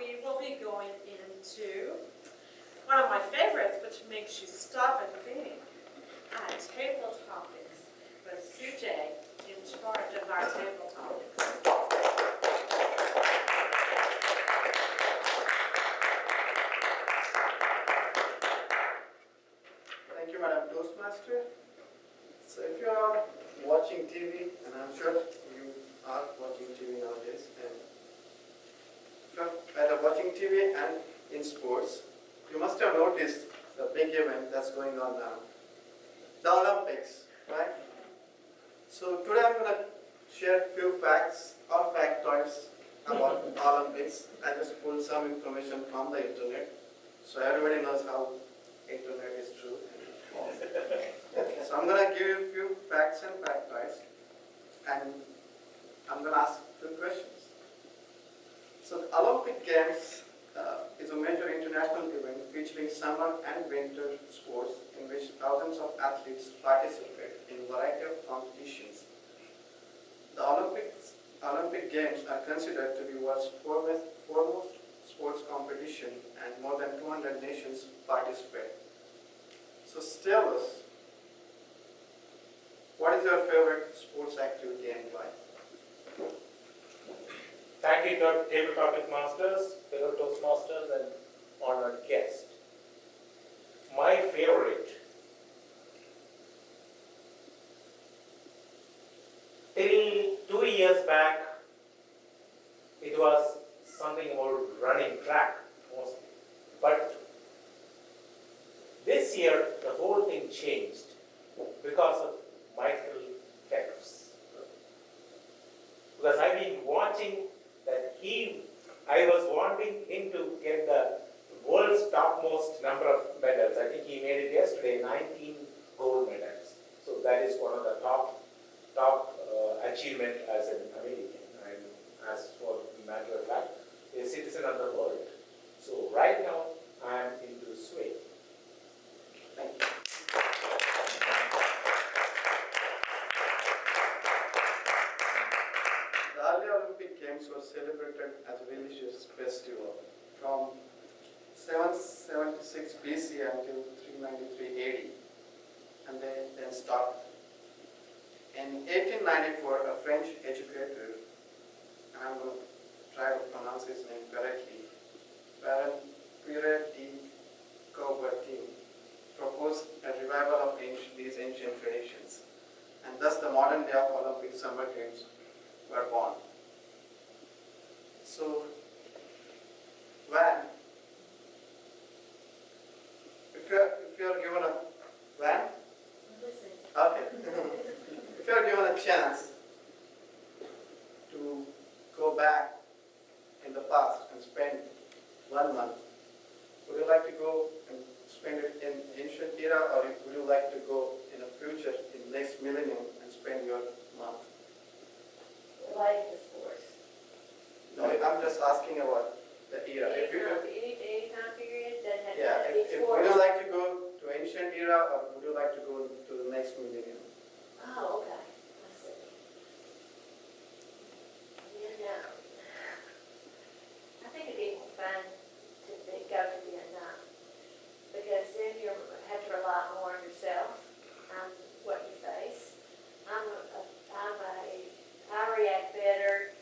we will be going into one of my favorites, which makes you stop and think, table topics with Sujay in charge of our table topics. Thank you, Madam Toastmaster. So if you are watching TV, and I'm sure you are watching TV nowadays, and if you are either watching TV and in sports, you must have noticed the big event that's going on now, the Olympics, right? So today I'm going to share a few facts or factoids about Olympics. I just pulled some information from the internet, so everybody knows how internet is true. So I'm going to give you a few facts and factoids, and I'm going to ask a few questions. So the Olympic Games is a major international event featuring summer and winter sports in which thousands of athletes participate in a variety of competitions. The Olympic Games are considered to be world's foremost sports competition, and more than 200 nations participate. So tell us, what is your favorite sports activity and why? Thank you, Table Topic Masters, fellow Toastmasters, and honored guest. My favorite, till 2 years back, it was something about running track mostly. But this year, the whole thing changed because of Michael Phelps. Because I've been watching that I was wanting him to get the world's topmost number of medals. I think he made it yesterday, 19 gold medals. So that is one of the top achievement as an American. And as for matter of fact, a citizen of the world. So right now, I am into swimming. Thank you. The early Olympic Games were celebrated as a religious festival from 776 BC until 393 AD, and they then stopped. In 1894, a French educator, and I'm going to try to pronounce his name correctly, Baron Pierre de Coubertin, proposed a revival of these ancient traditions, and thus the modern day of Olympic Summer Games were born. So, Van, if you are given a Van, okay, if you are given a chance to go back in the past and spend 1 month, would you like to go and spend it in ancient era, or would you like to go in the future, in the next millennium, and spend your month? Related to sports. No, I'm just asking about the era. Any time period that had Yeah, to be would sports. you like to go to ancient era, or would you like to go to the next millennium? Oh, okay. I see. I think it'd be more fun to go to Vietnam, because then you have to rely more on yourself and what you face. I react better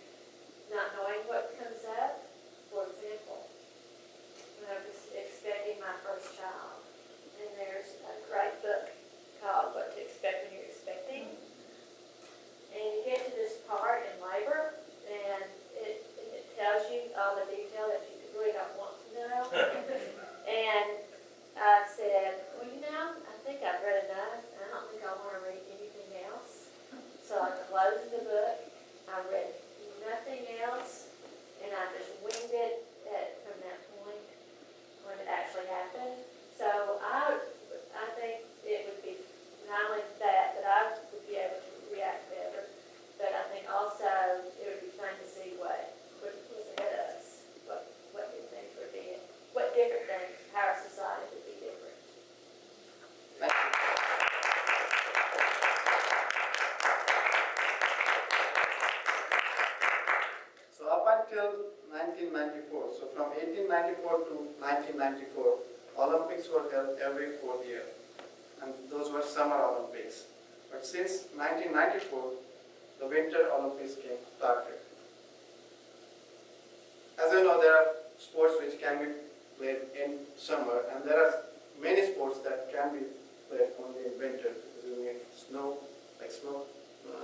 not knowing what comes up. For example, when I was expecting my first child, and there's a great book called What to Expect When You're Expecting. And you get to this part in labor, and it tells you all the detail that you really don't want to know. And I said, well, I think I've read enough. I don't think I want to read anything else. So I closed the book. I read nothing else, and I just winged it from that point when it actually happened. So I think it would be not only that I would be able to react better, but I think also it would be fun to see what was ahead of us, what 1994. So from 1894 to 1994, Olympics were held every 4th year, and those were summer Olympics. But since 1994, the Winter Olympics started. As you know, there are sports which can be played in summer, and there are many sports that can be played only in winter because you need snow, like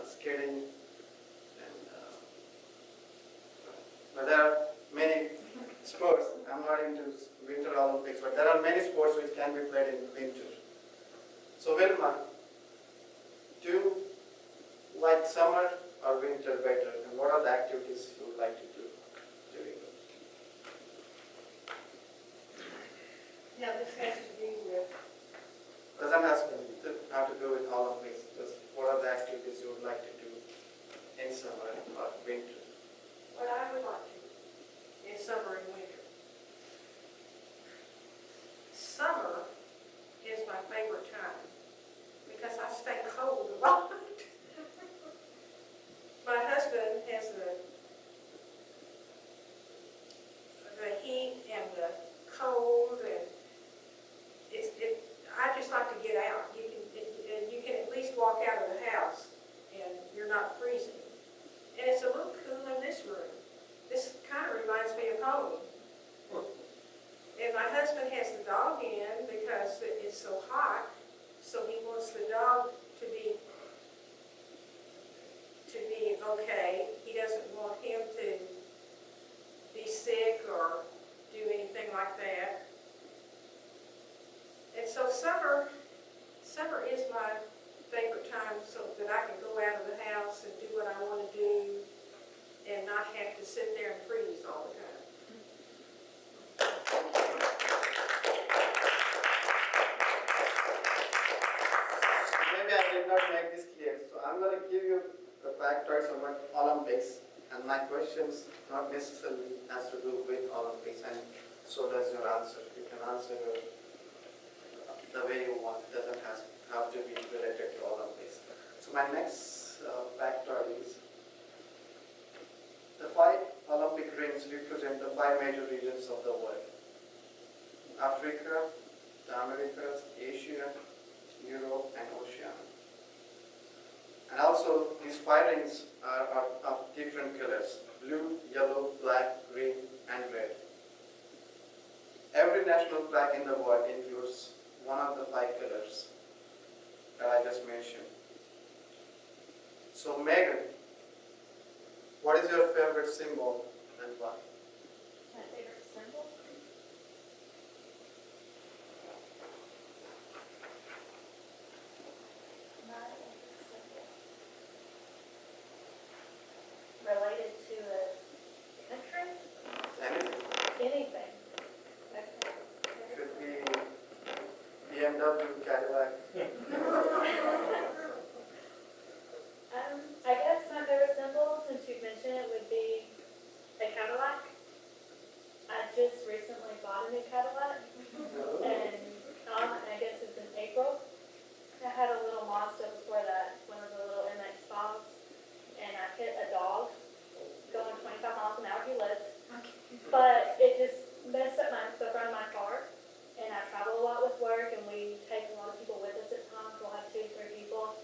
skating, and but there are many sports. I'm not into Winter Olympics, but there are many sports which can be played in winter. So Vilma, do you like summer or winter better, and what are the activities you would like to do during those? Now, this has to do with, Doesn't have to do with Olympics. Just what are the activities you would like to do in summer or winter? what I would like to do in summer and winter. Summer is my favorite time because I stay cold a lot. My husband has the heat and the cold, and I just like to get out. You can at least walk out of the house and you're not freezing. And it's a little cool in this room. This kind of reminds me of home. And my husband has the dog in because it's so hot, so he wants the dog to be okay. He doesn't want him to be sick or do anything like that. And so summer is my favorite time so that I can go out of the house and do what I want to do and not have to sit there and freeze all the time. Maybe I did not make this clear. So I'm going to give you the factoids about Olympics, and my questions not necessarily has to do with Olympics, and so does your answer. You can answer the way you want. It doesn't have to be related to Olympics. So my next factoid is the 5 Olympic rings represent the 5 major regions of the world: Africa, the Americas, Asia, Europe, and Oceania. And also, these 5 rings are of different colors: blue, yellow, black, green, and red. Every national flag in the world includes one of the 5 colors that I just mentioned. So, Megan, what is your favorite symbol and why? My favorite symbol? My favorite symbol. Related to a country? Anything. Anything. Okay. Could be BMW, Cadillac. I guess my favorite symbol, since you mentioned it, would be a Cadillac. I just recently bought a new Cadillac, and I guess it's in April. I had a little Mazda before that, one of the little MX-5s, and I hit a dog going 25 miles an hour. He lived, but it just messed up the front of my car. And I travel a lot with work, and we take a lot of people with us at times. We'll have 2 or 3 people,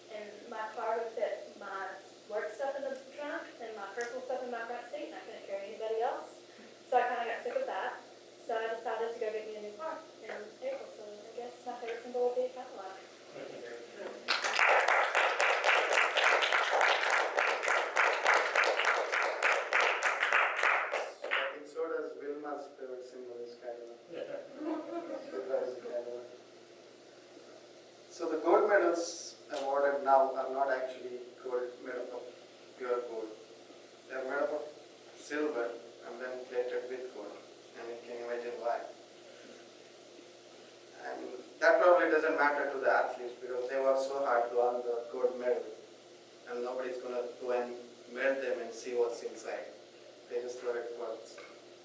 and my car would fit my work stuff in the trunk and my personal stuff in my front seat, and I couldn't carry anybody else. So I kind of got sick of that. So I decided to go get me a new car in April. So I guess my favorite symbol would be a Cadillac. I think so does Vilma's favorite symbol is Cadillac. So the gold medals awarded now are not actually gold made of pure gold. They are made of silver and then plated with gold. And you can imagine why. And that probably doesn't matter to the athletes because they work so hard to earn the gold medal. And nobody's going to go and melt them and see what's inside. They just love it for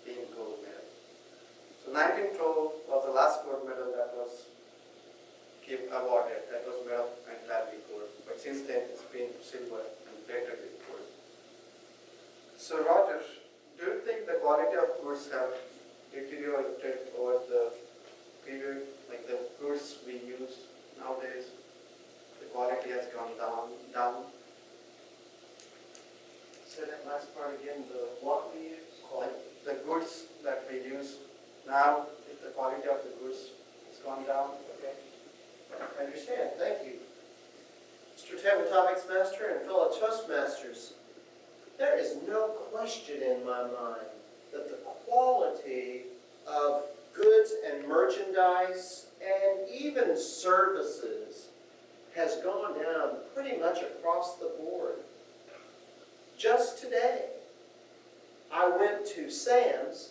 being gold medal. So 1912 was the last gold medal that was awarded. That was made of entirely gold. But since then it's been silver and plated with gold. So Roger, do Do you think the quality of goods have deteriorated over the period, like the goods we use nowadays, the quality has gone down? Say that last part again, the what we use? Like the goods that we use now, if the quality of the goods has gone down? Okay. I understand, thank you. Mr. Tabletopics Master and fellow Toastmasters, there is no question in my mind that the quality of goods and merchandise and even services has gone down pretty much across the board. Just today, I went to Sam's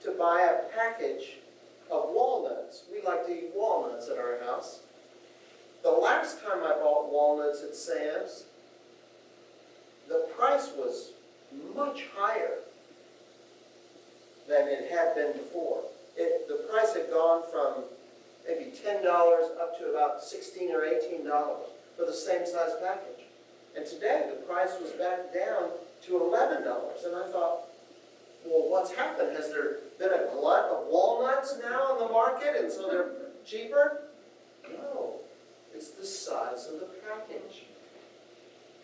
to buy a package of walnuts. We like to eat walnuts at our house. The last time I bought walnuts at Sam's, the price was much higher than it had been before. The price had gone from maybe $10 up to about $16 or $18 for the same size package. And today the price was back down to $11. And I thought, well, what's happened? Has there been a glut of walnuts now on the market and so they're cheaper? No, it's the size of the package.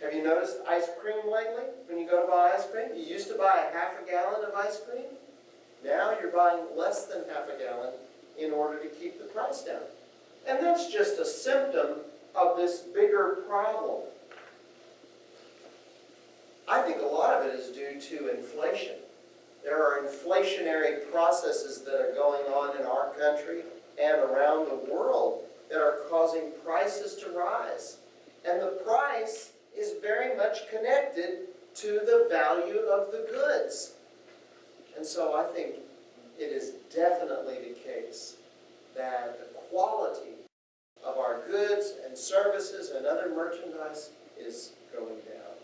Have you noticed ice cream lately when you go to buy ice cream? You used to buy a half a gallon of ice cream. Now you're buying less than half a gallon in order to keep the price down. And that's just a symptom of this bigger problem. I think a lot of it is due to inflation. There are inflationary processes that are going on in our country and around the world that are causing prices to rise. And the price is very much connected to the value of the goods. And so I think it is definitely the case that the quality of our goods and services and other merchandise is going down.